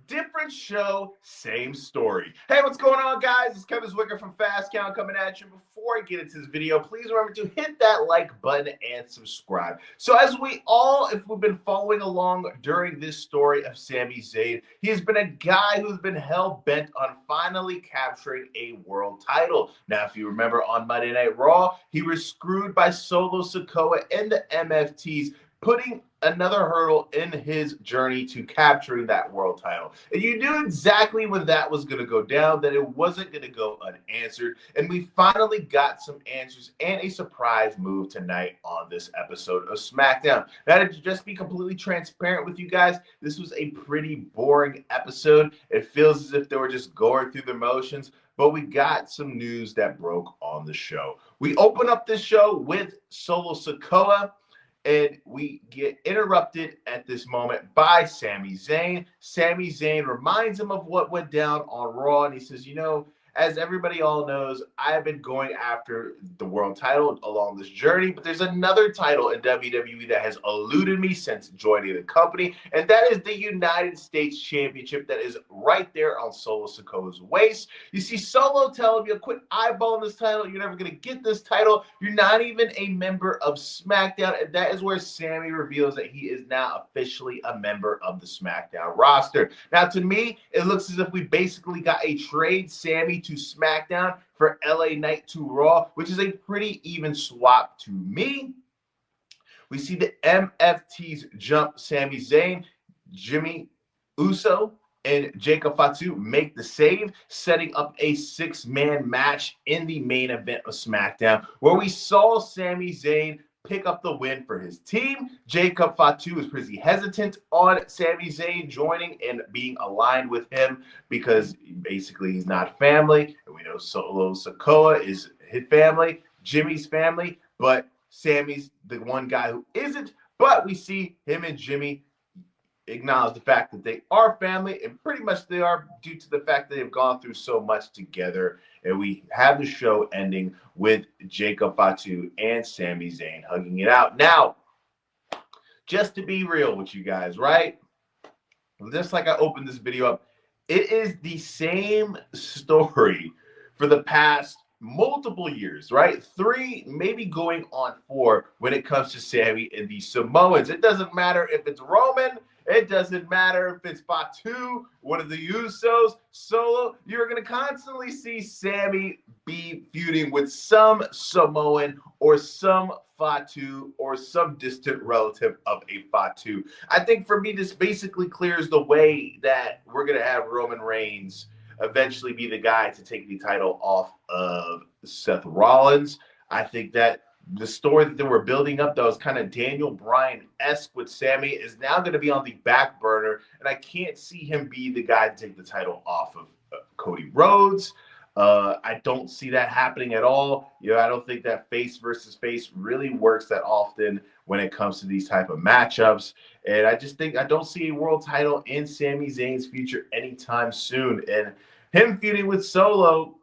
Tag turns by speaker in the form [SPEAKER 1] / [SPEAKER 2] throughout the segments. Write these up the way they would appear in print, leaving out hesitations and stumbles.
[SPEAKER 1] Different show, same story. Hey, what's going on, guys? It's Kevin Zwicker from Fast Count coming at you. Before I get into this video, please remember to hit that like button and subscribe. So as if we've been following along during this story of Sami Zayn, he has been a guy who's been hell-bent on finally capturing a world title. Now, if you remember on Monday Night Raw, he was screwed by Solo Sikoa and the MFTs, putting another hurdle in his journey to capturing that world title. And you knew exactly when that was going to go down, that it wasn't going to go unanswered. And we finally got some answers and a surprise move tonight on this episode of Smackdown. Now, to just be completely transparent with you guys, this was a pretty boring episode. It feels as if they were just going through the motions. But we got some news that broke on the show. We open up this show with Solo Sikoa, and we get interrupted at this moment by Sami Zayn. Sami Zayn reminds him of what went down on Raw, and he says, as everybody all knows, I've been going after the world title along this journey, but there's another title in WWE that has eluded me since joining the company, and that is the United States Championship that is right there on Solo Sikoa's waist. You see Solo tell him, quit eyeballing this title. You're never going to get this title. You're not even a member of Smackdown, and that is where Sami reveals that he is now officially a member of the Smackdown roster. Now, to me, it looks as if we basically got a trade Sami to SmackDown for LA Knight to Raw, which is a pretty even swap to me. We see the MFTs jump Sami Zayn, Jimmy Uso, and Jacob Fatu make the save, setting up a six-man match in the main event of SmackDown, where we saw Sami Zayn pick up the win for his team. Jacob Fatu is pretty hesitant on Sami Zayn joining and being aligned with him because basically he's not family. And we know Solo Sikoa is his family, Jimmy's family, but Sami's the one guy who isn't. But we see him and Jimmy acknowledge the fact that they are family, and pretty much they are due to the fact that they've gone through so much together. And we have the show ending with Jacob Fatu and Sami Zayn hugging it out. Now, just to be real with you guys, right? Just like I opened this video up, it is the same story for the past multiple years, right? 3, maybe going on 4 when it comes to Sami and the Samoans. It doesn't matter if it's Roman. It doesn't matter if it's Fatu, one of the Usos, Solo. You're going to constantly see Sami be feuding with some Samoan or some Fatu or some distant relative of a Fatu. I think for me, this basically clears the way that we're going to have Roman Reigns eventually be the guy to take the title off of Seth Rollins. I think that the story that they were building up that was kind of Daniel Bryan-esque with Sami is now going to be on the back burner, and I can't see him be the guy to take the title off of Cody Rhodes. I don't see that happening at all. I don't think that face versus face really works that often when it comes to these type of matchups. And I just think I don't see a world title in Sami Zayn's future anytime soon. And him feuding with Solo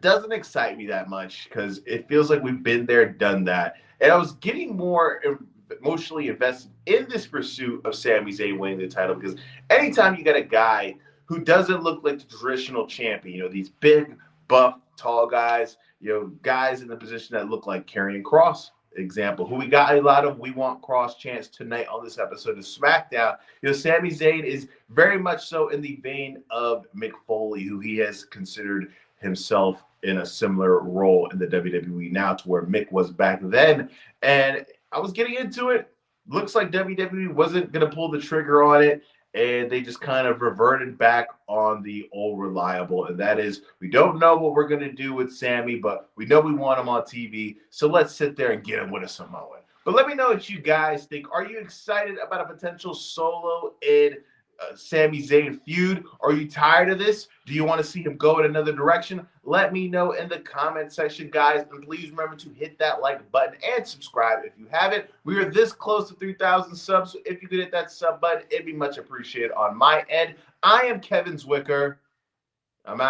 [SPEAKER 1] doesn't excite me that much because it feels like we've been there, done that. And I was getting more emotionally invested in this pursuit of Sami Zayn winning the title because anytime you got a guy who doesn't look like the traditional champion, these big, buff, tall guys, guys in the position that look like Karrion Kross, example, who we got a lot of We Want Kross chants tonight on this episode of SmackDown. Sami Zayn is very much so in the vein of Mick Foley, who he has considered himself in a similar role in the WWE now to where Mick was back then. And I was getting into it. Looks like WWE wasn't going to pull the trigger on it, and they just kind of reverted back on the old reliable, and that is we don't know what we're going to do with Sami, but we know we want him on TV, so let's sit there and get him with a Samoan. But let me know what you guys think. Are you excited about a potential Solo and Sami Zayn feud? Are you tired of this? Do you want to see him go in another direction? Let me know in the comment section, guys. And please remember to hit that like button and subscribe if you haven't. We are this close to 3,000 subs, so if you could hit that sub button, it'd be much appreciated on my end. I am Kevin Zwicker. I'm out.